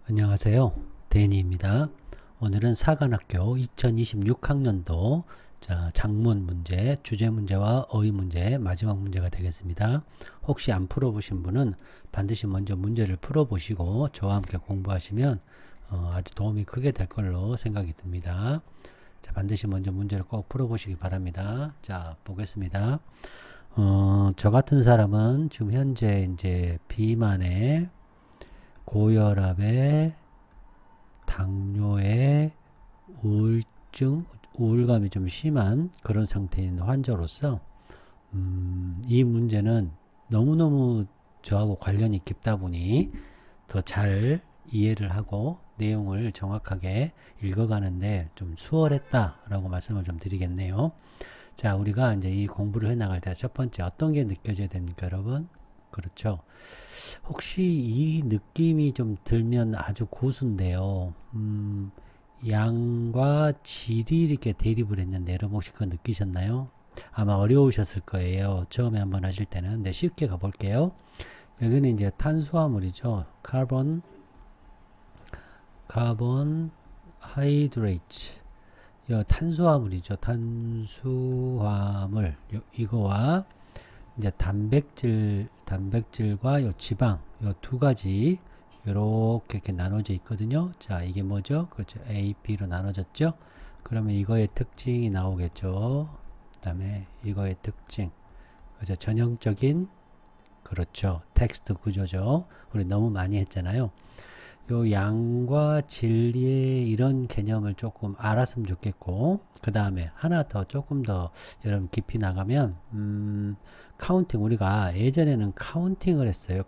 안녕하세요. 데니입니다. 오늘은 사관학교 2026학년도 장문 문제, 주제 문제와 어휘 문제 마지막 문제가 되겠습니다. 혹시 안 풀어보신 분은 반드시 먼저 문제를 풀어보시고 저와 함께 공부하시면 아주 도움이 크게 될 걸로 생각이 듭니다. 자, 반드시 먼저 문제를 꼭 풀어보시기 바랍니다. 자, 보겠습니다. 저 같은 사람은 지금 현재 이제 비만에 고혈압에 당뇨에 우울증, 우울감이 좀 심한 그런 상태인 환자로서 이 문제는 너무너무 저하고 관련이 깊다 보니 더 잘 이해를 하고 내용을 정확하게 읽어가는데 좀 수월했다라고 말씀을 좀 드리겠네요. 자, 우리가 이제 이 공부를 해 나갈 때 첫 번째 어떤 게 느껴져야 됩니까, 여러분? 그렇죠. 혹시 이 느낌이 좀 들면 아주 고수인데요. 양과 질이 이렇게 대립을 했는데 여러분 혹시 그거 느끼셨나요? 아마 어려우셨을 거예요. 처음에 한번 하실 때는. 근데 쉽게 가볼게요. 여기는 이제 탄수화물이죠. 카본 하이드레이트. 탄수화물이죠. 탄수화물. 이거와 이제 단백질과 요 지방, 요 두 가지 요렇게 이렇게 나눠져 있거든요. 자, 이게 뭐죠? 그렇죠. A, B로 나눠졌죠. 그러면 이거의 특징이 나오겠죠. 그 다음에 이거의 특징. 그죠. 전형적인, 그렇죠. 텍스트 구조죠. 우리 너무 많이 했잖아요. 요 양과 진리의 이런 개념을 조금 알았으면 좋겠고, 그 다음에 하나 더 조금 더 여러분 깊이 나가면 카운팅, 우리가 예전에는 카운팅을 했어요.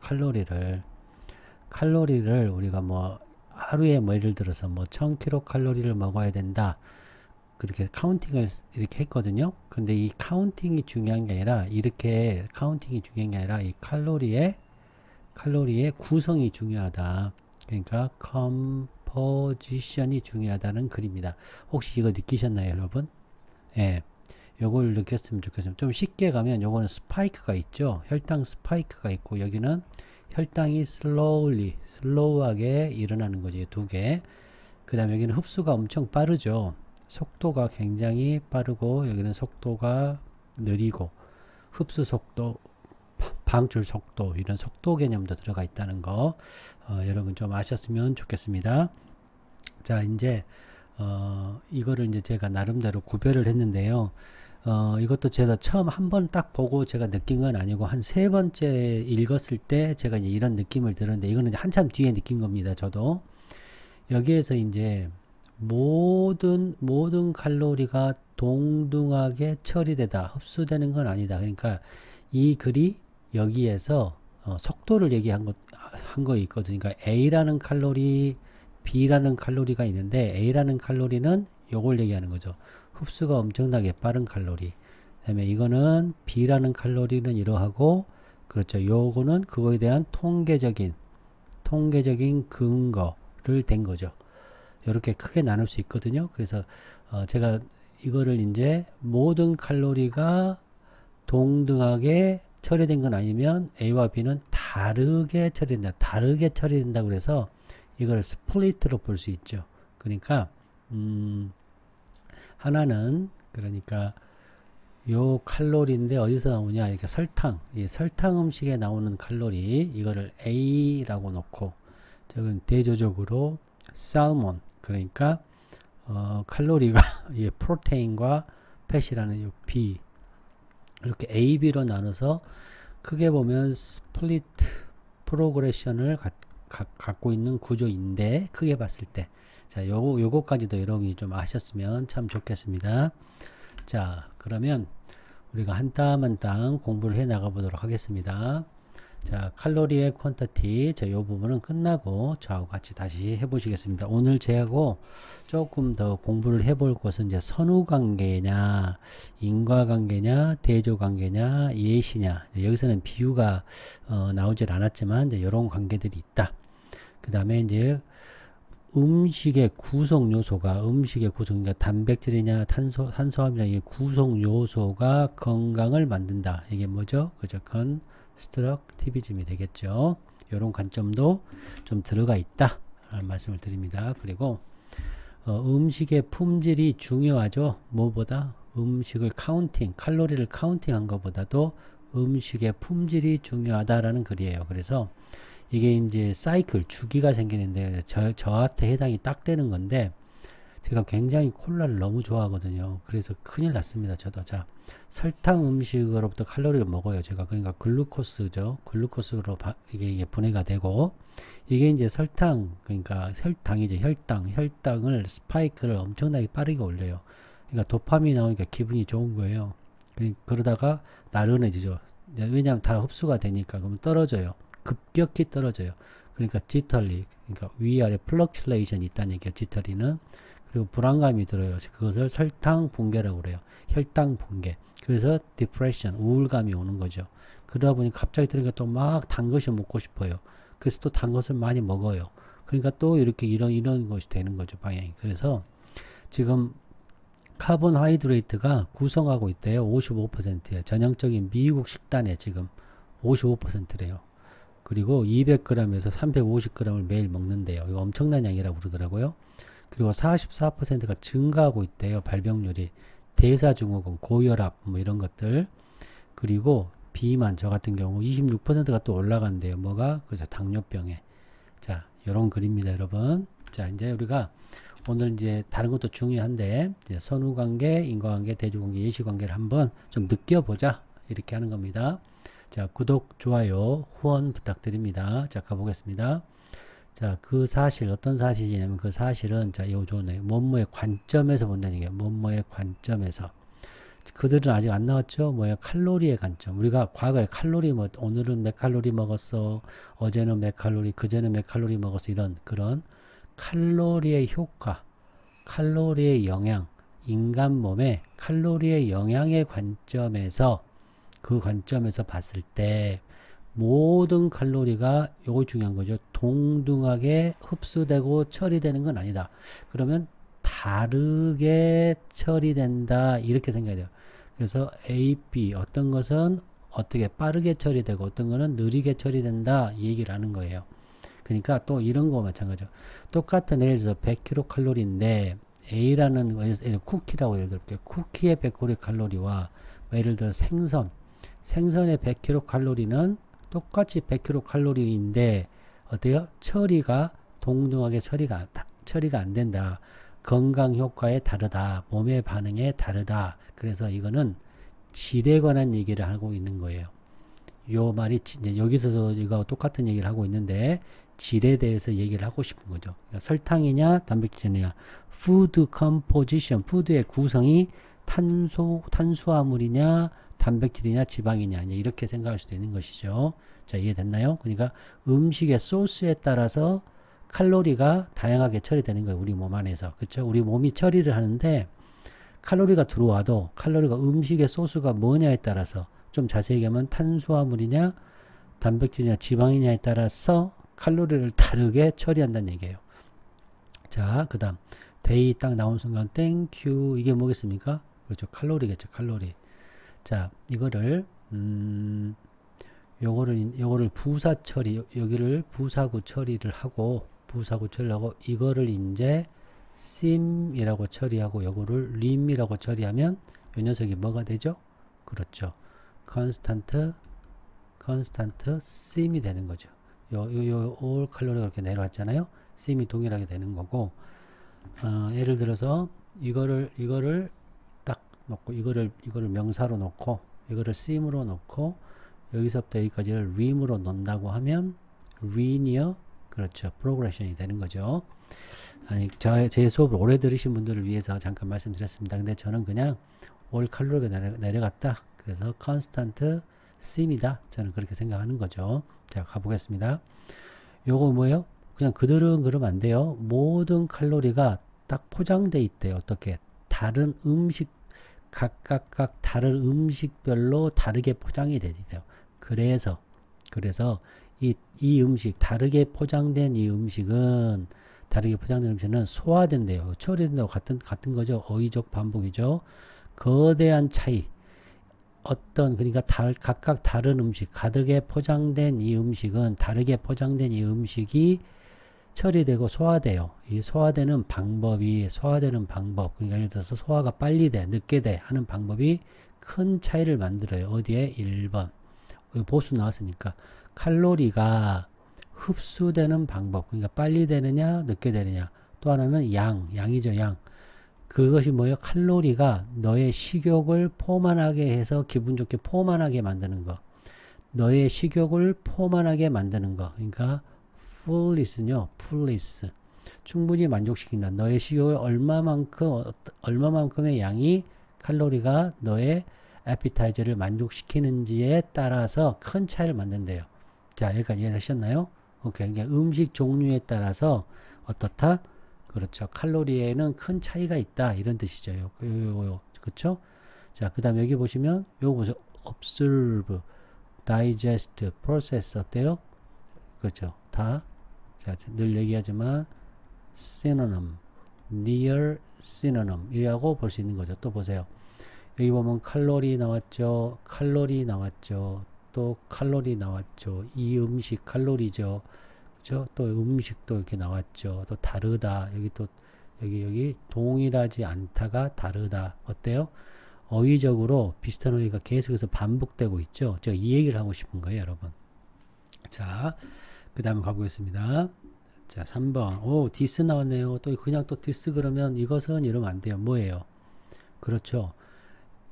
칼로리를 우리가 뭐 하루에 뭐 예를 들어서 뭐 1000kcal 먹어야 된다, 그렇게 카운팅을 이렇게 했거든요. 근데 이 카운팅이 중요한 게 아니라, 이렇게 카운팅이 중요한 게 아니라 이 칼로리의 구성이 중요하다. 그러니까 컴포지션이 중요하다는 글입니다. 혹시 이거 느끼셨나요, 여러분? 예. 요걸 느꼈으면 좋겠습니다. 좀 쉽게 가면 요거는 스파이크가 있죠. 혈당 스파이크가 있고, 여기는 혈당이 슬로우하게 일어나는 거지, 두 개. 그 다음에 여기는 흡수가 엄청 빠르죠. 속도가 굉장히 빠르고, 여기는 속도가 느리고, 흡수 속도, 방출 속도, 이런 속도 개념도 들어가 있다는 거 여러분 좀 아셨으면 좋겠습니다. 자, 이제 이거를 이제 제가 나름대로 구별을 했는데요. 이것도 제가 처음 한 번 딱 보고 제가 느낀 건 아니고 한 세 번째 읽었을 때 제가 이제 이런 느낌을 들었는데, 이거는 이제 한참 뒤에 느낀 겁니다. 저도 여기에서 이제 모든 칼로리가 동등하게 처리되다, 흡수되는 건 아니다. 그러니까 이 글이 여기에서 속도를 얘기한 거 있거든요. 그러니까 A라는 칼로리, B라는 칼로리가 있는데, A라는 칼로리는 요걸 얘기하는 거죠. 흡수가 엄청나게 빠른 칼로리. 그 다음에 이거는 B라는 칼로리는 이러하고, 그렇죠. 요거는 그거에 대한 통계적인 근거를 댄 거죠. 이렇게 크게 나눌 수 있거든요. 그래서 제가 이거를 이제 모든 칼로리가 동등하게 처리된 건 아니면 A와 B는 다르게 처리된다고 그래서 이걸 스플리트로 볼 수 있죠. 그러니까 하나는, 그러니까 요 칼로리인데 어디서 나오냐, 이렇게 설탕 음식에 나오는 칼로리, 이거를 A라고 놓고, 저건 대조적으로 살몬, 그러니까 칼로리가 예, 프로테인과 팻이라는 요 B, 이렇게 A, B로 나눠서 크게 보면 스플리트 프로그레션을 갖고 있는 구조인데, 크게 봤을 때. 자, 요거까지도 여러분이 좀 아셨으면 참 좋겠습니다. 자, 그러면 우리가 한 땀 한 땀 공부를 해 나가 보도록 하겠습니다. 자, 칼로리의 퀀터티, 자, 요 부분은 끝나고 저하고 같이 다시 해보시겠습니다. 오늘 제하고 조금 더 공부를 해볼 것은 이제 선후관계냐, 인과관계냐, 대조관계냐, 예시냐. 여기서는 비유가 나오질 않았지만 이제 이런 관계들이 있다. 그 다음에 이제 음식의 구성 요소가, 그러니까 단백질이냐 탄수화물이냐, 이 구성 요소가 건강을 만든다. 이게 뭐죠? 그죠? 컨스트럭티비즘이 되겠죠. 이런 관점도 좀 들어가 있다 하는 말씀을 드립니다. 그리고 음식의 품질이 중요하죠. 뭐보다? 음식을 카운팅, 칼로리를 카운팅한 것보다도 음식의 품질이 중요하다라는 글이에요. 그래서 이게 이제 사이클, 주기가 생기는데 저한테 해당이 딱 되는 건데 제가 굉장히 콜라를 너무 좋아하거든요. 그래서 큰일 났습니다. 저도. 자, 설탕 음식으로부터 칼로리를 먹어요. 제가. 그러니까 글루코스죠. 글루코스로 이게 분해가 되고 이게 이제 설탕, 그러니까 혈당이죠. 혈당을 스파이크를 엄청나게 빠르게 올려요. 그러니까 도파민이 나오니까 기분이 좋은 거예요. 그러다가 나른해지죠. 왜냐하면 다 흡수가 되니까. 그러면 떨어져요. 급격히 떨어져요. 그러니까 지털리, 그러니까 위아래 플럭츄레이션이 있다는 얘기예요. 지털리는. 그리고 불안감이 들어요. 그것을 설탕 붕괴라고 그래요. 혈당 붕괴. 그래서 디프레션, 우울감이 오는 거죠. 그러다 보니 갑자기 들으니까 또 막 단 것이 먹고 싶어요. 그래서 또 단 것을 많이 먹어요. 그러니까 또 이렇게 이런 것이 되는 거죠. 방향이. 그래서 지금 카본하이드레이트가 구성하고 있대요. 55%예요. 전형적인 미국 식단에 지금 55%래요. 그리고 200g에서 350g을 매일 먹는데요. 이거 엄청난 양이라고 그러더라고요. 그리고 44%가 증가하고 있대요. 발병률이. 대사증후군, 고혈압 뭐 이런 것들. 그리고 비만, 저 같은 경우 26%가 또 올라간대요. 뭐가? 그래서 당뇨병에. 자, 요런 글입니다, 여러분. 자, 이제 우리가 오늘 이제 다른 것도 중요한데 이제 선후관계, 인과관계, 대조관계, 예시관계를 한번 좀 느껴보자. 이렇게 하는 겁니다. 자, 구독, 좋아요, 후원 부탁드립니다. 자, 가보겠습니다. 자, 그 사실, 어떤 사실이냐면 그 사실은, 자, 요 좋네. 뭐뭐의 관점에서 본다는 얘기예요. 뭐뭐의 관점에서. 그들은 아직 안 나왔죠? 뭐야, 칼로리의 관점. 우리가 과거에 칼로리, 오늘은 몇 칼로리 먹었어. 어제는 몇 칼로리, 그제는 몇 칼로리 먹었어. 이런, 그런 칼로리의 효과, 칼로리의 영향, 인간 몸에 칼로리의 영향의 관점에서, 그 관점에서 봤을 때, 모든 칼로리가 요거 중요한 거죠. 동등하게 흡수되고 처리되는 건 아니다. 그러면 다르게 처리된다. 이렇게 생각해야 돼요. 그래서 A, B 어떤 것은 어떻게 빠르게 처리되고 어떤 것은 느리게 처리된다. 이 얘기를 하는 거예요. 그러니까 또 이런 거 마찬가지죠. 똑같은 예를 들어서 100kcal인데 A라는 쿠키라고 예를 들어볼게요. 쿠키의 100kcal와 예를 들어 생선의 100kcal는 똑같이 100kcal인데 어때요? 처리가 동등하게 처리가 안 된다. 건강 효과에 다르다. 몸의 반응에 다르다. 그래서 이거는 질에 관한 얘기를 하고 있는 거예요. 요 말이 이제 여기서도 이거 똑같은 얘기를 하고 있는데 질에 대해서 얘기를 하고 싶은 거죠. 그러니까 설탕이냐 단백질이냐, 푸드 컴포지션, 푸드의 구성이 탄수화물이냐 단백질이냐 지방이냐 이렇게 생각할 수도 있는 것이죠. 자, 이해됐나요? 그러니까 음식의 소스에 따라서 칼로리가 다양하게 처리되는 거예요. 우리 몸 안에서. 그렇죠? 우리 몸이 처리를 하는데 칼로리가 들어와도 칼로리가 음식의 소스가 뭐냐에 따라서 좀 자세히 얘기하면 탄수화물이냐 단백질이냐 지방이냐에 따라서 칼로리를 다르게 처리한다는 얘기예요. 자, 그 다음 데이 딱 나온 순간 땡큐 이게 뭐겠습니까? 그렇죠. 칼로리겠죠. 칼로리. 자, 이거를 요거를 부사 처리, 여기를 부사구 처리를 하고 이거를 이제 sim이라고 처리하고 요거를 lim이라고 처리하면 요 녀석이 뭐가 되죠? 그렇죠. constant sim이 되는 거죠. 요 all 칼로리가 이렇게 내려왔잖아요. sim이 동일하게 되는 거고, 예를 들어서 이거를 딱 놓고 이거를 명사로 놓고 이거를 sim으로 놓고 여기서부터 여기까지를 rim으로 놓는다고 하면 linear, 그렇죠, progression이 되는 거죠. 아니, 제 수업을 오래 들으신 분들을 위해서 잠깐 말씀드렸습니다. 근데 저는 그냥 all 칼로리가 내려갔다. 그래서 constant sim이다. 저는 그렇게 생각하는 거죠. 자, 가보겠습니다. 요거 뭐예요? 그냥 그들은 그러면 안 돼요. 모든 칼로리가 딱 포장돼 있대요. 어떻게? 다른 음식, 각각 다른 음식별로 다르게 포장이 되대요. 그래서 이 음식, 다르게 포장된 이 음식은 소화된대요. 처리된다고 같은 거죠. 어휘적 반복이죠. 거대한 차이. 그러니까 각각 다른 음식, 다르게 포장된 이 음식이 처리되고 소화돼요. 이 소화되는 방법, 그러니까 예를 들어서 소화가 빨리 돼, 늦게 돼 하는 방법이 큰 차이를 만들어요. 어디에? 1번. 보수 나왔으니까 칼로리가 흡수되는 방법, 그러니까 빨리 되느냐 늦게 되느냐. 또 하나는 양이죠. 양. 그것이 뭐예요? 칼로리가 너의 식욕을 포만하게 해서 기분 좋게 포만하게 만드는 거. 너의 식욕을 포만하게 만드는 거. 그러니까 fullness요. fullness. 충분히 만족시킨다. 너의 식욕을 얼마만큼의 양이 칼로리가 너의 appetizer를 만족시키는지에 따라서 큰 차이를 만든대요. 자, 여기까지 이해하셨나요? 오케이. 그러니까 음식 종류에 따라서 어떻다? 그렇죠. 칼로리에는 큰 차이가 있다. 이런 뜻이죠. 그렇죠? 자, 그 다음에 여기 보시면 요거 보세요. observe, digest, process 어때요? 그렇죠. 다. 자, 늘 얘기하지만 synonym, near synonym 이라고 볼 수 있는 거죠. 또 보세요. 여기 보면 칼로리 나왔죠. 또 칼로리 나왔죠. 이 음식 칼로리죠. 그죠? 또 음식도 이렇게 나왔죠. 또 다르다. 여기 동일하지 않다가 다르다. 어때요? 어휘적으로 비슷한 어휘가 계속해서 반복되고 있죠. 제가 이 얘기를 하고 싶은 거예요, 여러분. 자, 그 다음에 가보겠습니다. 자, 3번. 오, 디스 나왔네요. 또 그냥 또 디스 그러면 이것은 이러면 안 돼요. 뭐예요? 그렇죠.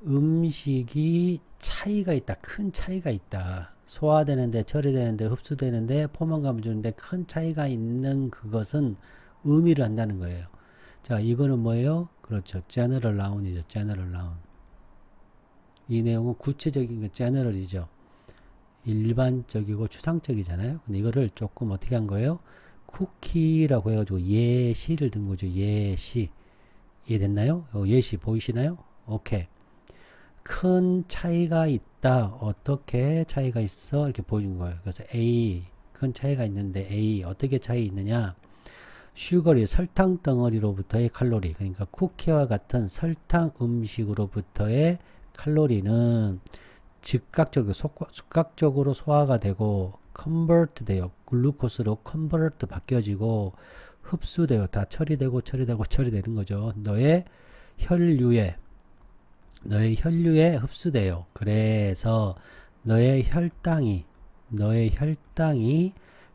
음식이 차이가 있다. 큰 차이가 있다. 소화되는데, 처리되는데, 흡수되는데, 포만감을 주는데 큰 차이가 있는 그것은 의미를 한다는 거예요. 자, 이거는 뭐예요? 그렇죠. general noun이죠. general noun. 이 내용은 구체적인 게 general이죠. 일반적이고 추상적이잖아요. 근데 이거를 조금 어떻게 한 거예요? 쿠키라고 해가지고 예시를 든 거죠. 예시. 이해됐나요? 예시 보이시나요? 오케이. 큰 차이가 있다. 어떻게 차이가 있어? 이렇게 보여준 거예요. 그래서 A, 큰 차이가 있는데 A, 어떻게 차이 있느냐? 슈거리, 설탕 덩어리로부터의 칼로리. 그러니까 쿠키와 같은 설탕 음식으로부터의 칼로리는 즉각적으로 소화가 되고 컨버트 돼요. 글루코스로 컨버트 바뀌어지고 흡수돼요. 다 처리되는 거죠. 너의 혈류에 흡수돼요. 그래서 너의 혈당이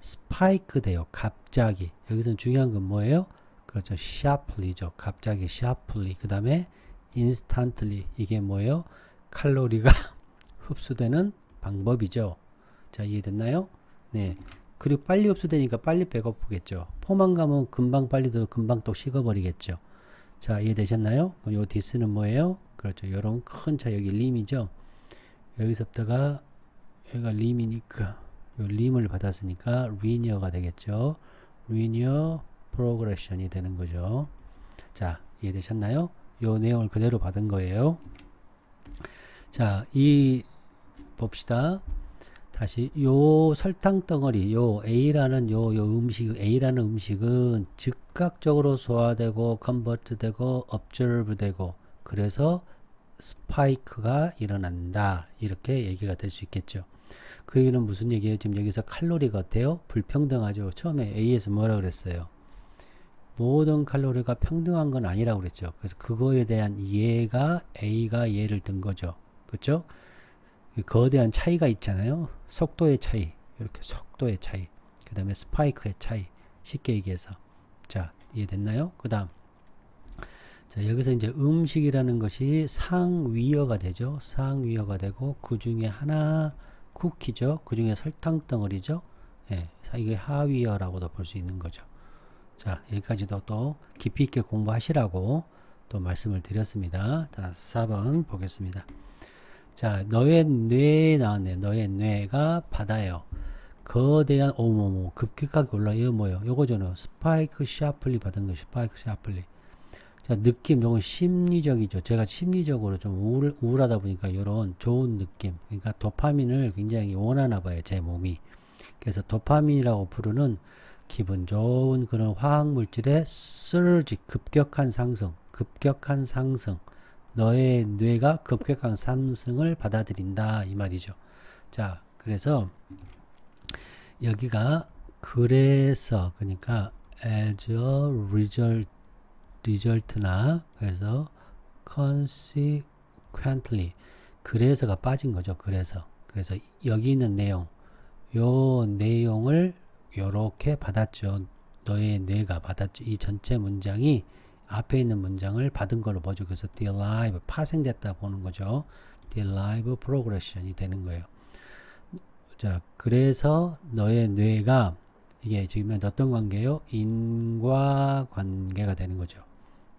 스파이크 돼요. 갑자기. 여기서는 중요한 건 뭐예요? 그렇죠. sharply죠. 갑자기 sharply. 그 다음에 instantly. 이게 뭐예요? 칼로리가 흡수되는 방법이죠. 자, 이해됐나요? 네. 그리고 빨리 흡수되니까 빨리 배고프겠죠. 포만감은 금방 빨리 들어 금방 또 식어버리겠죠. 자, 이해되셨나요? 요 디스는 뭐예요? 그렇죠. 요런 큰 차, 여기 림이죠. 여기서부터가, 여기가 림이니까, 요 림을 받았으니까 리니어가 되겠죠. 리니어 프로그레션이 되는 거죠. 자, 이해되셨나요? 요 내용을 그대로 받은 거예요. 자, 봅시다. 다시, 요 설탕 덩어리, 요 A라는 A라는 음식은 즉각적으로 소화되고, 컨버트 되고, observe 되고, 그래서 스파이크가 일어난다. 이렇게 얘기가 될 수 있겠죠. 그 얘기는 무슨 얘기예요? 지금 여기서 칼로리가 어때요? 불평등하죠. 처음에 A에서 뭐라 그랬어요? 모든 칼로리가 평등한 건 아니라고 그랬죠. 그래서 그거에 대한 이해가 A가 예를 든 거죠. 그렇죠? 거대한 차이가 있잖아요. 속도의 차이. 이렇게 속도의 차이. 그 다음에 스파이크의 차이. 쉽게 얘기해서. 자, 이해됐나요? 그 다음. 자, 여기서 이제 음식이라는 것이 상위어가 되죠. 상위어가 되고, 그 중에 하나 쿠키죠. 그 중에 설탕 덩어리죠. 예, 이게 하위어라고도 볼 수 있는 거죠. 자, 여기까지도 또 깊이 있게 공부하시라고 또 말씀을 드렸습니다. 자, 4번 보겠습니다. 자, 너의 뇌에 나왔네. 너의 뇌가 바다예요. 거대한, 급격하게 올라. 이거 뭐예요? 요거잖아요. 스파이크 샤플리 받은 거, 스파이크 샤플리. 자, 느낌, 요건 심리적이죠. 제가 심리적으로 좀 우울하다 보니까 요런 좋은 느낌. 그러니까 도파민을 굉장히 원하나 봐요. 제 몸이. 그래서 도파민이라고 부르는 기분 좋은 그런 화학물질의 surge, 급격한 상승. 너의 뇌가 급격한 상승을 받아들인다 이 말이죠. 자, 그래서 여기가 그래서 그러니까 as a result나 그래서 consequently 그래서가 빠진 거죠. 그래서 여기 있는 내용 요 내용을 요렇게 받았죠. 너의 뇌가 받았죠. 이 전체 문장이 앞에 있는 문장을 받은 걸로 보죠. 그래서 derive 파생됐다 보는 거죠. derive progression이 되는 거예요. 자, 그래서 너의 뇌가 이게 지금 어떤 관계예요? 인과관계가 되는 거죠.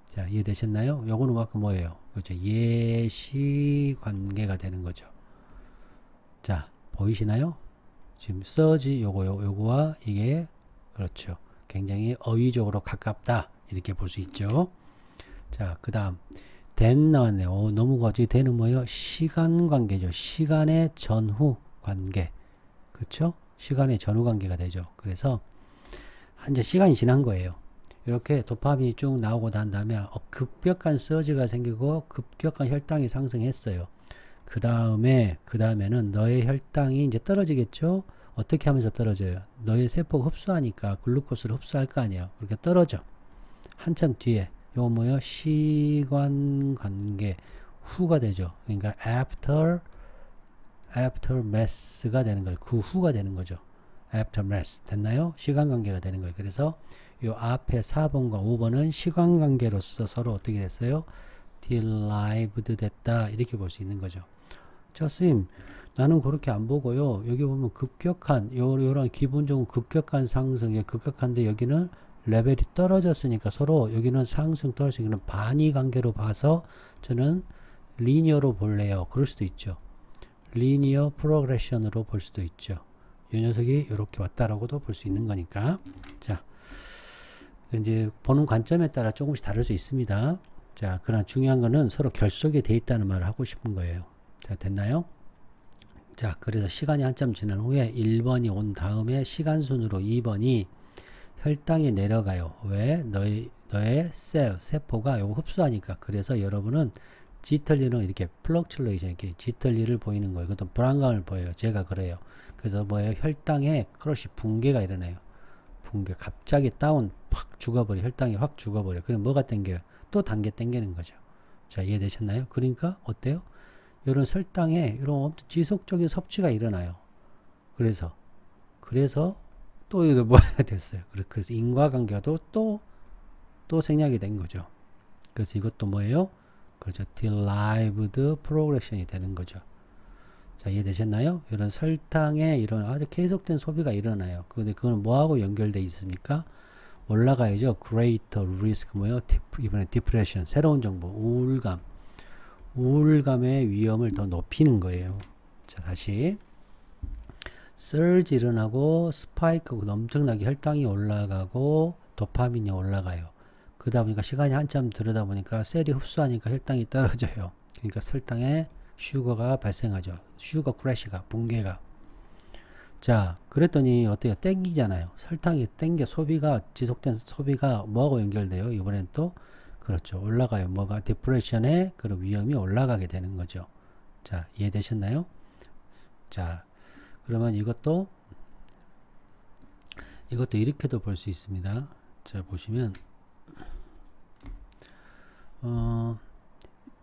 자, 이해되셨나요? 요거는 아까 뭐예요? 그렇죠. 예시관계가 되는 거죠. 자, 보이시나요? 지금 서지 요거와 이게 그렇죠. 굉장히 어휘적으로 가깝다. 이렇게 볼 수 있죠. 자, 그 다음 then 나왔네요. 너무 거지. then은 뭐예요? 시간관계죠. 시간의 전후 관계. 그렇죠? 시간의 전후 관계가 되죠. 그래서 이제 시간이 지난 거예요. 이렇게 도파민이 쭉 나오고 난 다음에 급격한 서지가 생기고 급격한 혈당이 상승했어요. 그 다음에는 너의 혈당이 이제 떨어지겠죠? 어떻게 하면서 떨어져요? 너의 세포가 흡수하니까 글루코스를 흡수할 거 아니에요. 그렇게 떨어져. 한참 뒤에 요거 뭐예요? 시간관계 후가 되죠. 그러니까 aftermath가 되는 거예요. 그 후가 되는 거죠. aftermath 됐나요? 시간관계가 되는 거예요. 그래서 요 앞에 4번과 5번은 시간관계로서 서로 어떻게 됐어요? derived 됐다 이렇게 볼 수 있는 거죠. 자, 선생님 나는 그렇게 안 보고요. 여기 보면 급격한 요런 기본적으로 급격한 상승이 급격한데 여기는 레벨이 떨어졌으니까 서로 여기는 상승 떨어지기는 반의 관계로 봐서 저는 리니어로 볼래요. 그럴 수도 있죠. 리니어 프로그레션으로 볼 수도 있죠. 이 녀석이 이렇게 왔다라고도 볼 수 있는 거니까. 자, 이제 보는 관점에 따라 조금씩 다를 수 있습니다. 자, 그러나 중요한 거는 서로 결속이 돼 있다는 말을 하고 싶은 거예요. 자, 됐나요? 자, 그래서 시간이 한참 지난 후에 1번이 온 다음에 시간순으로 2번이 혈당이 내려가요. 왜? 너의 세포가 요거 흡수하니까. 그래서 여러분은 지털리는 이렇게 플럭츄레이션, 이렇게 지털리를 보이는 거예요. 그것도 불안감을 보여요. 제가 그래요. 그래서 뭐예요? 혈당에 크러쉬 붕괴가 일어나요. 붕괴. 갑자기 다운 확 죽어버려. 혈당이 확 죽어버려. 그럼 뭐가 땡겨요? 또 단계 땡기는 거죠. 자, 이해되셨나요? 그러니까 어때요? 이런 설탕에 이런 지속적인 섭취가 일어나요. 그래서 또 이거 뭐가 됐어요. 그래서 인과관계가 또 생략이 된 거죠. 그래서 이것도 뭐예요? 그렇죠. derived progression이 되는 거죠. 자, 이해되셨나요? 이런 설탕에 이런 아주 계속된 소비가 일어나요. 근데 그건 뭐하고 연결되어 있습니까? 올라가야죠. greater risk 뭐예요? 이번에 depression, 새로운 정보, 우울감의 위험을 더 높이는 거예요. 자, 다시 surge 일어나고 스파이크 엄청나게 혈당이 올라가고 도파민이 올라가요. 그러다 보니까 시간이 한참 들여다 보니까 셀이 흡수하니까 혈당이 떨어져요. 그러니까 설탕에 슈거가 발생하죠. 슈거 크래시가 붕괴가. 자, 그랬더니 어때요? 땡기잖아요. 설탕이 땡겨 소비가 지속된 소비가 뭐하고 연결돼요? 이번엔 또 그렇죠. 올라가요. 뭐가 디프레션의 그런 위험이 올라가게 되는 거죠. 자, 이해되셨나요? 자, 그러면 이것도 이렇게도 볼 수 있습니다. 자, 보시면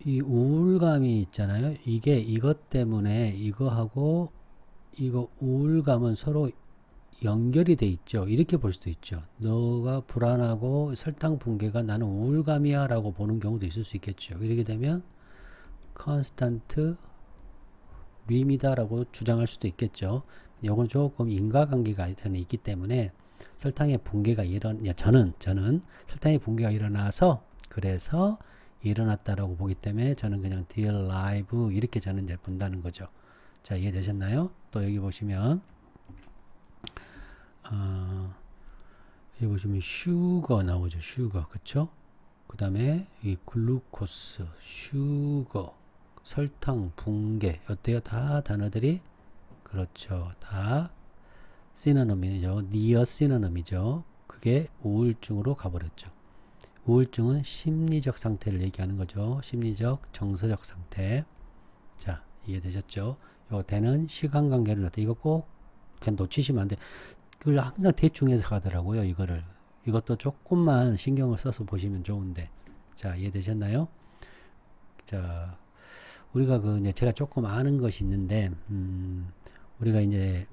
이 우울감이 있잖아요. 이게 이것 때문에 이거하고 이거 우울감은 서로 연결이 돼 있죠. 이렇게 볼 수도 있죠. 너가 불안하고 설탕 붕괴가 나는 우울감이야 라고 보는 경우도 있을 수 있겠죠. 이렇게 되면 컨스탄트 림이다 라고 주장할 수도 있겠죠. 이건 조금 인과관계가 저는 있기 때문에 설탕의 붕괴가 저는 설탕의 붕괴가 일어나서 그래서 일어났다라고 보기 때문에 저는 그냥 derive 이렇게 저는 이제 본다는 거죠. 자, 이해되셨나요? 또 여기 보시면 여기 보시면 슈거 나오죠. 슈거. 그쵸? 그 다음에 이 글루코스, 슈거, 설탕, 붕괴. 어때요? 다 단어들이 그렇죠. 다 시노님이죠. 니어 시노님이죠. 그게 우울증으로 가버렸죠. 우울증은 심리적 상태를 얘기하는 거죠. 심리적, 정서적 상태. 자, 이해되셨죠? 요 대는 시간관계를 나타. 이거 꼭 그냥 놓치시면 안 돼. 그걸 항상 대충 해석하더라고요. 이것도 조금만 신경을 써서 보시면 좋은데. 자, 이해되셨나요? 자, 우리가 이제 제가 조금 아는 것이 있는데, 우리가 이제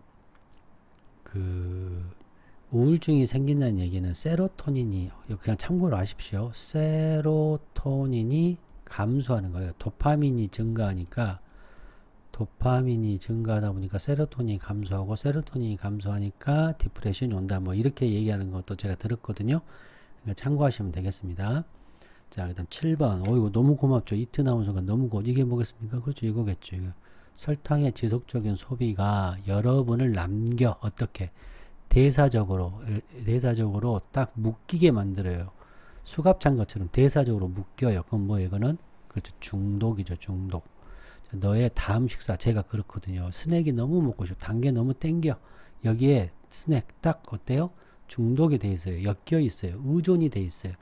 우울증이 생긴다는 얘기는 세로토닌이, 그냥 참고로 아십시오. 세로토닌이 감소하는 거예요. 도파민이 증가하니까, 도파민이 증가하다 보니까 세로토닌이 감소하고, 세로토닌이 감소하니까 디프레션이 온다. 뭐 이렇게 얘기하는 것도 제가 들었거든요. 그러니까 참고하시면 되겠습니다. 자, 그 다음 7번. 이거 너무 고맙죠. 이트 나온 순간 너무 이게 뭐겠습니까? 그렇죠. 이거겠죠. 이거. 설탕의 지속적인 소비가 여러분을 어떻게 대사적으로 딱 묶이게 만들어요. 수갑찬 것처럼 대사적으로 묶여요. 그럼 뭐 이거는 그렇죠. 중독이죠. 중독. 너의 다음 식사, 제가 그렇거든요. 스낵이 너무 먹고 싶어. 단 게 너무 땡겨. 여기에 스낵 딱 어때요? 중독이 돼 있어요. 엮여 있어요. 의존이 돼 있어요.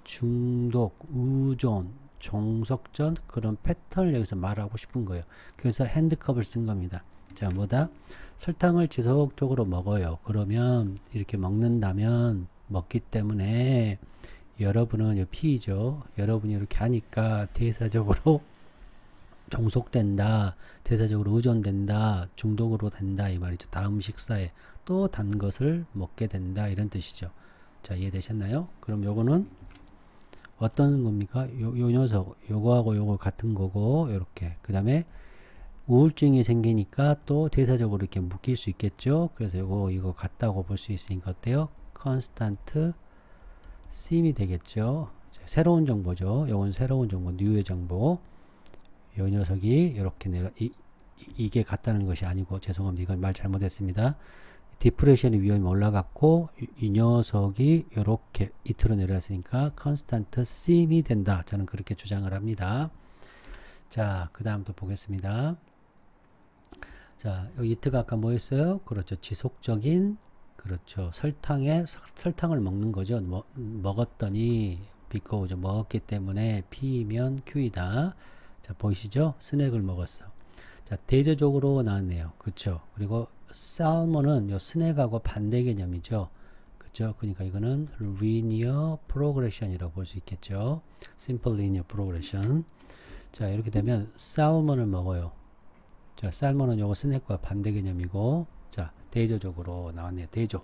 중독, 의존, 종속전, 그런 패턴을 여기서 말하고 싶은 거예요. 그래서 핸드컵을 쓴 겁니다. 자, 뭐다? 설탕을 지속적으로 먹어요. 그러면 이렇게 먹기 때문에 여러분은 P죠. 여러분이 이렇게 하니까 대사적으로 종속된다, 대사적으로 의존된다, 중독으로 된다 이 말이죠. 다음 식사에 또 단 것을 먹게 된다 이런 뜻이죠. 자, 이해되셨나요? 그럼 요거는 어떤 겁니까? 요 녀석, 요거하고 요거 같은 거고, 요렇게. 그 다음에 우울증이 생기니까 또 대사적으로 이렇게 묶일 수 있겠죠. 그래서 이거 같다고 볼 수 있으니까 어때요? 컨스탄트 심이 되겠죠. 자, 새로운 정보죠. 요건 새로운 정보, 뉴의 정보. 요 녀석이 이렇게 이게 같다는 것이 아니고, 죄송합니다. 이건 말 잘못했습니다. 디프레션의 위험이 올라갔고, 이 녀석이 이렇게 이틀로 내려왔으니까 컨스탄트 심이 된다. 저는 그렇게 주장을 합니다. 자, 그 다음 또 보겠습니다. 자, 여기 이트가 아까 뭐였어요? 그렇죠. 지속적인, 그렇죠. 설탕을 먹는 거죠. 먹었더니, because 먹었기 때문에 P면 Q이다. 자, 보이시죠? 스낵을 먹었어. 자, 대조적으로 나왔네요. 그렇죠. 그리고 살몬은 요 스낵하고 반대 개념이죠. 그렇죠. 그러니까 이거는 linear progression이라고 볼 수 있겠죠. simple linear progression. 자, 이렇게 되면 살몬을 먹어요. 자, 살몬은 요거 스낵과 반대 개념이고, 자, 대조적으로 나왔네요. 대조.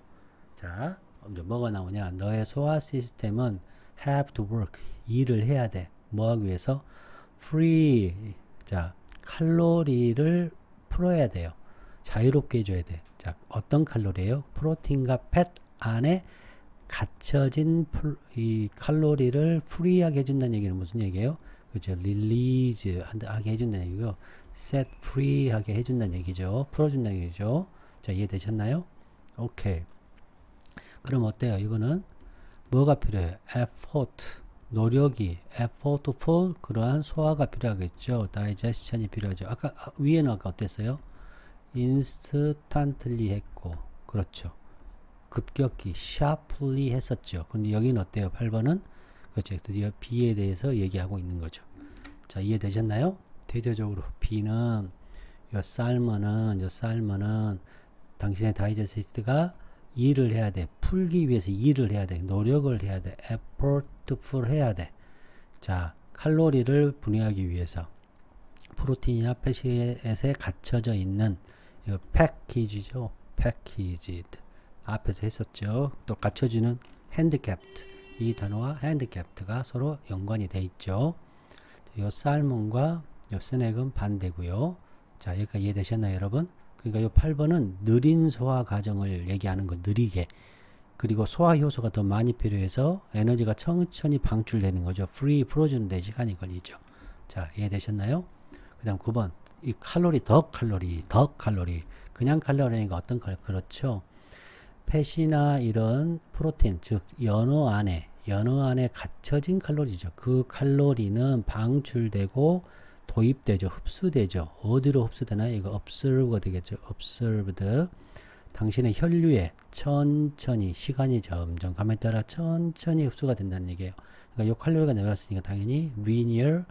자, 뭐가 나오냐? 너의 소화 시스템은 have to work. 일을 해야 돼. 뭐 하기 위해서? free. 자, 칼로리를 풀어야 돼요. 자유롭게 해줘야 돼. 자, 어떤 칼로리예요? 프로틴과 팻 안에 갇혀진 이 칼로리를 프리하게 해준다는 얘기는 무슨 얘기예요? 그렇죠. 릴리즈 하게 해준다는 얘기고, set free 하게 해준다는 얘기죠. 풀어준다는 얘기죠. 자, 이해되셨나요? 오케이. 그럼 어때요? 이거는 뭐가 필요해요? effort. 노력이 effortful 그러한 소화가 필요하겠죠. digestion이 필요하죠. 아까 위에는 아까 어땠어요? instantly 했고, 그렇죠. 급격히 sharply 했었죠. 근데 여기는 어때요? 8번은 그렇죠. 드디어 B에 대해서 얘기하고 있는 거죠. 자, 이해되셨나요? 대조적으로 B는 요 살몬은 당신의 다이제스트가 일을 해야 돼. 풀기 위해서 일을 해야 돼. 노력을 해야 돼. effortful 해야 돼. 자, 칼로리를 분해하기 위해서 프로틴이나 팻에 갇혀져 있는 이 패키지죠. 패키지드. 앞에서 했었죠. 또 갖춰주는 handicapped. 이 단어와 handicapped가 서로 연관이 돼 있죠. 이 살몬과 이 스낵은 반대고요. 자, 여기까지 이해되셨나요, 여러분? 그러니까 이 8번은 느린 소화 과정을 얘기하는 거, 느리게. 그리고 소화 효소가 더 많이 필요해서 에너지가 천천히 방출되는 거죠. free 풀어주는 데 시간이 걸리죠. 자, 이해되셨나요? 그 다음 9번. 이 칼로리, 더 칼로리. 그냥 칼로리니까 어떤 칼로리? 그렇죠. 팻이나 이런 프로틴, 즉 연어 안에 갇혀진 칼로리죠. 그 칼로리는 방출되고 도입되죠. 흡수되죠. 어디로 흡수되나요? 이거 observe가 되겠죠. observed. 당신의 혈류에 천천히 시간이 점점 감에 따라 천천히 흡수가 된다는 얘기예요. 그러니까 이 칼로리가 내려갔으니까 당연히 linear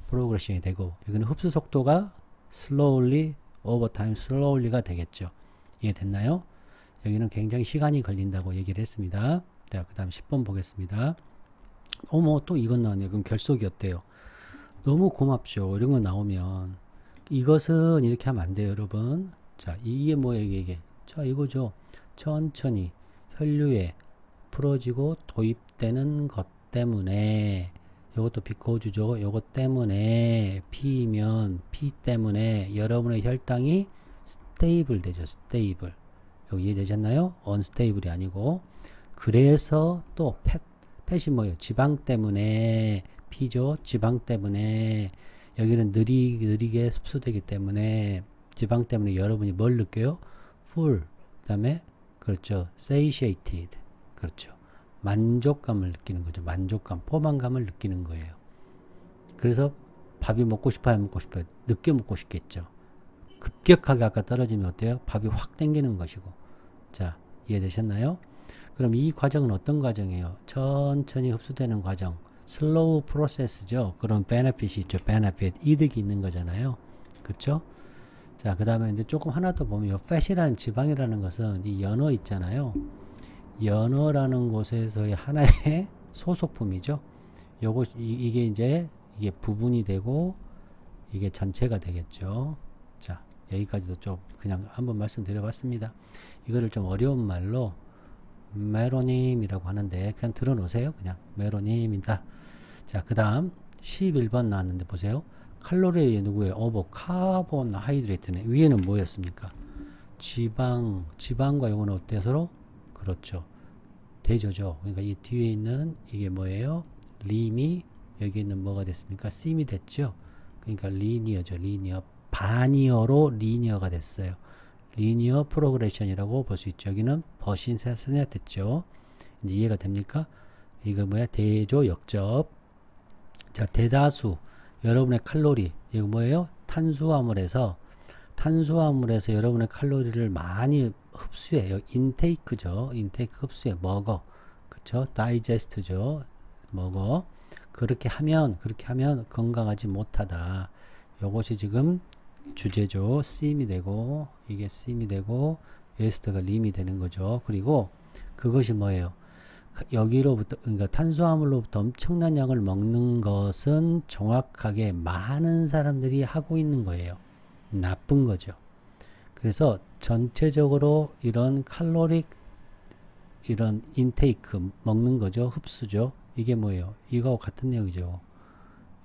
progression이 되고, 여기는 흡수 속도가 slowly over time slowly가 되겠죠. 이해됐나요? 여기는 굉장히 시간이 걸린다고 얘기를 했습니다. 자, 그 다음 10번 보겠습니다. 어머, 또 이건 나왔네요. 그럼 결속이 어때요? 너무 고맙죠. 이런 거 나오면. 이것은 이렇게 하면 안 돼요, 여러분. 자, 이게 뭐예요, 이게? 자, 이거죠. 천천히 혈류에 풀어지고 도입되는 것 때문에, 요것도 비코주죠. 요것 때문에, P면 P 때문에 여러분의 혈당이 스테이블 되죠. 스테이블. 여기 이해되셨나요? 언스테이블이 아니고. 그래서 또 팻이 뭐예요? 지방 때문에 P죠. 지방 때문에 여기는 느리게 흡수되기 때문에 지방 때문에 여러분이 뭘 느껴요? full. 그 다음에 그렇죠. satiated. 그렇죠. 만족감을 느끼는 거죠. 만족감, 포만감을 느끼는 거예요. 그래서 밥이 먹고 싶어요? 안 먹고 싶어요? 늦게 먹고 싶겠죠. 급격하게 아까 떨어지면 어때요? 밥이 확 땡기는 것이고. 자, 이해되셨나요? 그럼 이 과정은 어떤 과정이에요? 천천히 흡수되는 과정. 슬로우 프로세스죠. 그런 베네핏이 있죠. 베네핏. 이득이 있는 거잖아요. 그렇죠? 자, 그 다음에 이제 조금 하나 더 보면, 팻이라는 지방이라는 것은 이 연어 있잖아요. 연어라는 곳에서의 하나의 소속품이죠. 요거, 이게 이제, 이게 부분이 되고, 이게 전체가 되겠죠. 자, 여기까지도 좀 그냥 한번 말씀드려 봤습니다. 이거를 좀 어려운 말로, 메로님이라고 하는데, 그냥 들어 놓으세요. 그냥, 메로님이다. 자, 그 다음, 11번 나왔는데, 보세요. 칼로리에 누구예요? 카보하이드레이트네. 위에는 뭐였습니까? 지방과 이거는 어때요? 서로? 그렇죠. 대조죠. 그러니까 이 뒤에 있는 이게 뭐예요? 림이 여기 있는 뭐가 됐습니까? 심이 됐죠. 그러니까 리니어죠. 리니어. 바니어로 리니어가 됐어요. 리니어 프로그레션이라고 볼 수 있죠. 여기는 버신 세선이 됐죠. 이제 이해가 됩니까? 이거 뭐야? 대조 역접. 자, 대다수 여러분의 칼로리, 이거 뭐예요? 탄수화물에서 여러분의 칼로리를 많이 흡수해요. 인테이크죠. 인테이크 흡수해. 먹어. 그쵸? 다이제스트죠. 먹어. 그렇게 하면 건강하지 못하다. 요것이 지금 주제죠. C임이 되고, 이게 C임이 되고, 여기서부터가 림이 되는 거죠. 그리고 그것이 뭐예요? 여기로부터, 그러니까 탄수화물로부터 엄청난 양을 먹는 것은 정확하게 많은 사람들이 하고 있는 거예요. 나쁜 거죠. 그래서 전체적으로 이런 칼로릭, 이런 인테이크, 먹는 거죠. 흡수죠. 이게 뭐예요? 이거하고 같은 내용이죠.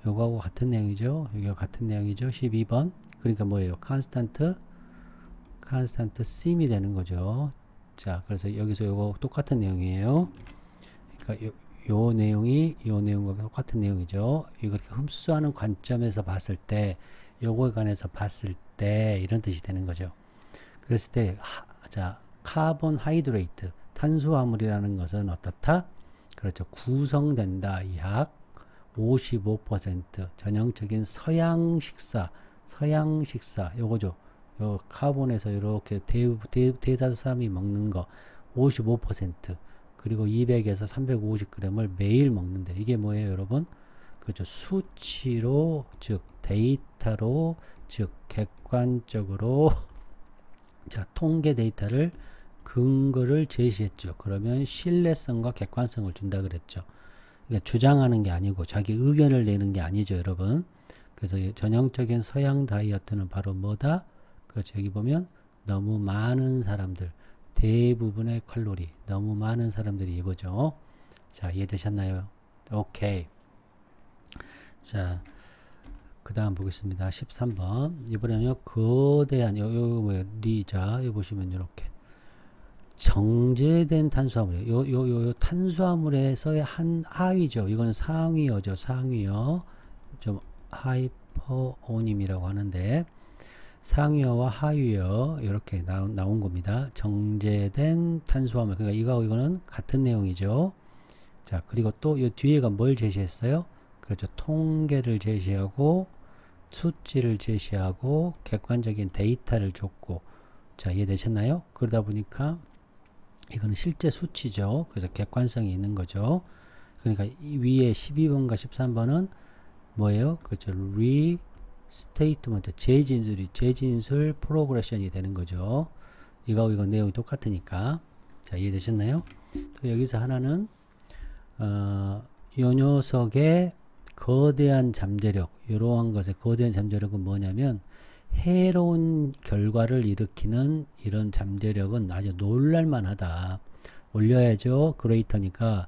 요거하고 같은 내용이죠. 여기가 같은 내용이죠. 12번. 그러니까 뭐예요? 컨스탄트 C임이 되는 거죠. 자, 그래서 여기서 요거 똑같은 내용이에요. 그러니까 요 내용이 요 내용과 똑같은 내용이죠. 이걸 흡수하는 관점에서 봤을 때, 요거에 관해서 봤을 때 이런 뜻이 되는 거죠. 그랬을 때, 자, 카본하이드레이트, 탄수화물이라는 것은 어떻다? 그렇죠. 구성된다. 이학 55% 전형적인 서양 식사 요거죠. 요 카본에서 이렇게 대다수 사람이 먹는 거 55%, 그리고 200에서 350g을 매일 먹는데, 이게 뭐예요, 여러분? 그렇죠. 수치로, 즉 데이터로, 즉 객관적으로 자, 통계 데이터를 근거를 제시했죠. 그러면 신뢰성과 객관성을 준다 그랬죠. 그러니까 주장하는 게 아니고 자기 의견을 내는 게 아니죠, 여러분. 그래서 전형적인 서양 다이어트는 바로 뭐다? 그렇죠. 여기 보면 너무 많은 사람들, 대부분의 칼로리, 너무 많은 사람들이 이거죠. 자, 이해되셨나요? 오케이. 자, 그 다음 보겠습니다. 13번. 이번에는요, 거대한, 뭐예요? 자, 여기 보시면 이렇게. 정제된 탄수화물이에요. 요 탄수화물에서의 한 하위죠. 이건 상위어죠. 상위어. 좀 하이퍼오님이라고 하는데, 상위어와 하위어 이렇게 나온 겁니다. 정제된 탄수화물. 그러니까 이거는 같은 내용이죠. 자, 그리고 또 이 뒤에가 뭘 제시했어요? 그렇죠. 통계를 제시하고 수치를 제시하고 객관적인 데이터를 줬고. 자, 이해되셨나요? 그러다 보니까 이거는 실제 수치죠. 그래서 객관성이 있는 거죠. 그러니까 이 위에 12번과 13번은 뭐예요? 그렇죠. 리스테이트먼트, 재진술 프로그레션이 되는 거죠. 이거 내용이 똑같으니까. 자, 이해되셨나요? 또 여기서 하나는 요 녀석의 거대한 잠재력, 이러한 것의 거대한 잠재력은 뭐냐면 해로운 결과를 일으키는 이런 잠재력은 아주 놀랄만하다. 올려야죠. 그레이터니까.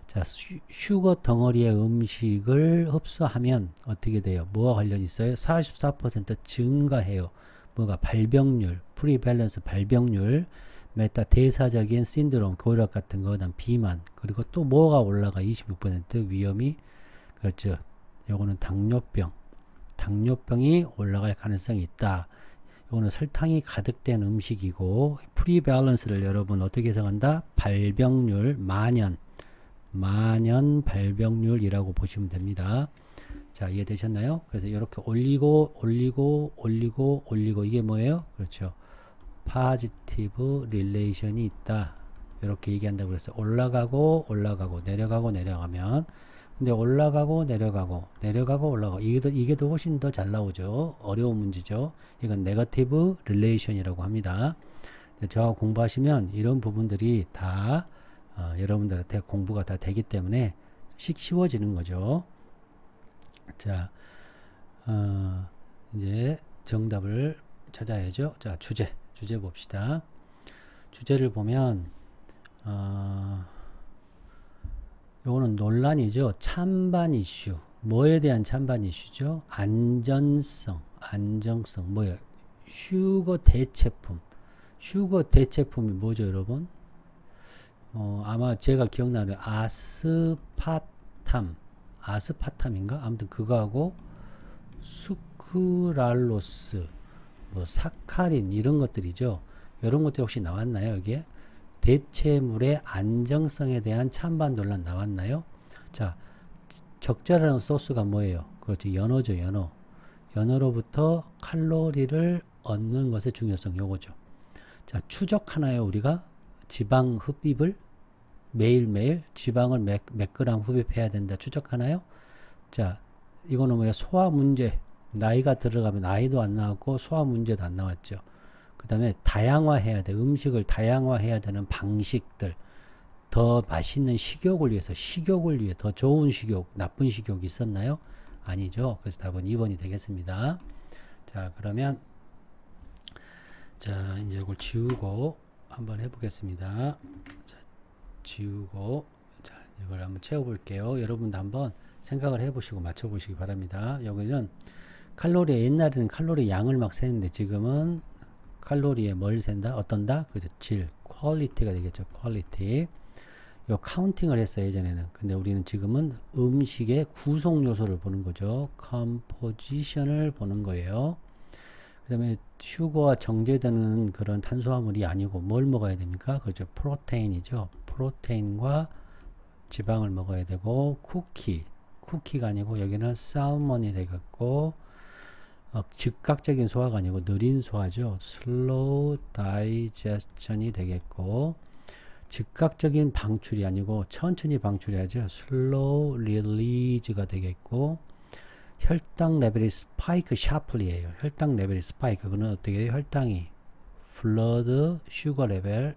자, 슈거 덩어리의 음식을 흡수하면 어떻게 돼요? 뭐와 관련이 있어요? 44% 증가해요. 뭐가? 발병률, 프리밸런스 발병률, 메타 대사적인 신드롬, 고혈압 같은 거, 그다음 비만, 그리고 또 뭐가 올라가? 26% 위험이, 그렇죠. 요거는 당뇨병이 올라갈 가능성이 있다. 요거는 설탕이 가득된 음식이고, 프리밸런스를 여러분 어떻게 해석한다? 발병률, 만연 발병률이라고 보시면 됩니다. 자, 이해되셨나요? 그래서 이렇게 올리고 이게 뭐예요? 그렇죠. 포지티브 릴레이션이 있다. 이렇게 얘기한다고 그랬어요. 올라가고 내려가면, 근데 올라가고 내려가고 올라가고 이게 더 훨씬 더 잘 나오죠. 어려운 문제죠. 이건 네거티브 릴레이션이라고 합니다. 저하고 공부하시면 이런 부분들이 다 여러분들한테 공부가 다 되기 때문에 쉬워지는 거죠. 자, 이제 정답을 찾아야죠. 자, 주제 봅시다. 주제를 보면 요거는 논란이죠. 찬반 이슈. 뭐에 대한 찬반 이슈죠? 안정성. 뭐예요? 슈거 대체품이 뭐죠, 여러분? 아마 제가 기억나는 아스파탐인가? 아무튼 그거하고 수크랄로스, 뭐 사카린 이런 것들이죠. 이런 것들이 혹시 나왔나요, 여기에? 대체물의 안정성에 대한 찬반 논란 나왔나요? 자, 적절한 소스가 뭐예요? 그렇죠. 연어죠, 연어. 연어로부터 칼로리를 얻는 것의 중요성, 요거죠. 자, 추적하나요, 우리가? 지방 흡입을 매일매일 지방을 몇 그램 흡입해야 된다 추적하나요? 자, 이거는 뭐야? 소화 문제. 나이가 들어가면 나이도 안 나왔고 소화 문제도 안 나왔죠. 그 다음에 다양화해야 돼. 음식을 다양화해야 되는 방식들. 더 맛있는 식욕을 위해 더 좋은 식욕, 나쁜 식욕이 있었나요? 아니죠. 그래서 답은 2번이 되겠습니다. 자, 그러면 자, 이제 이걸 지우고 한번 해보겠습니다. 자, 지우고, 자, 이걸 한번 채워볼게요. 여러분도 한번 생각을 해보시고 맞춰보시기 바랍니다. 여기는 칼로리, 옛날에는 칼로리 양을 막 세는데 지금은 칼로리에 뭘 센다? 어떤다? 그죠? 질, 퀄리티가 되겠죠. 퀄리티. 요 카운팅을 했어요, 예전에는. 근데 우리는 지금은 음식의 구성 요소를 보는 거죠. 컴포지션을 보는 거예요. 그 다음에 슈거와 정제되는 그런 탄수화물이 아니고 뭘 먹어야 됩니까? 그렇죠. 프로테인이죠. 프로테인과 지방을 먹어야 되고, 쿠키가 아니고 여기는 살몬이 되겠고, 즉각적인 소화가 아니고 느린 소화죠. 슬로우 다이제스션이 되겠고, 즉각적인 방출이 아니고 천천히 방출해야죠. 슬로우 릴리즈가 되겠고, 혈당 레벨이 스파이크 샤플리에요. 혈당 레벨이 스파이크. 그는 어떻게 해요? 혈당이 블러드 슈거 레벨이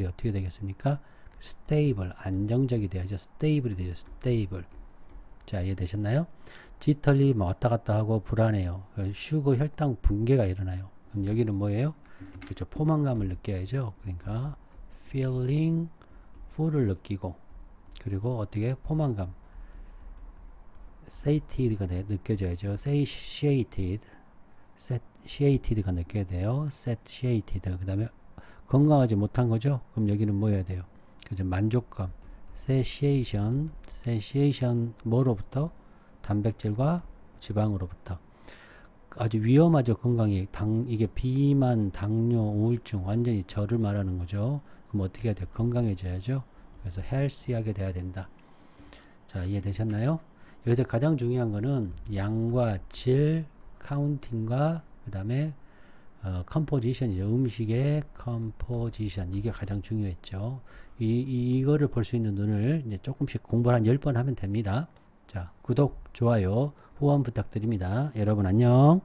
어떻게 되겠습니까? 스테이블, 안정적이 돼야죠. 스테이블이 되죠. 스테이블. 자, 이해되셨나요? 지털리 왔다 갔다 하고 불안해요. 슈거 혈당 붕괴가 일어나요. 그럼 여기는 뭐예요? 그렇죠. 포만감을 느껴야죠. 그러니까 feeling full을 느끼고, 그리고 어떻게 포만감, satied가 느껴져야죠. satied가 느껴야 돼요. satiated. 그 다음에 건강하지 못한 거죠. 그럼 여기는 뭐 해야 돼요? 그죠? 만족감, satiation 뭐로부터? 단백질과 지방으로부터. 아주 위험하죠. 건강에. 이게 비만, 당뇨, 우울증 완전히 저를 말하는 거죠. 그럼 어떻게 해야 돼요? 건강해져야죠. 그래서 헬시하게 돼야 된다. 자, 이해되셨나요? 여기서 가장 중요한 거는 양과 질, 카운팅과 그 다음에 컴포지션이죠. 음식의 컴포지션. 이게 가장 중요했죠. 이거를 볼 수 있는 눈을 이제 조금씩 공부를 한 10번 하면 됩니다. 자, 구독, 좋아요, 후원 부탁드립니다. 여러분 안녕.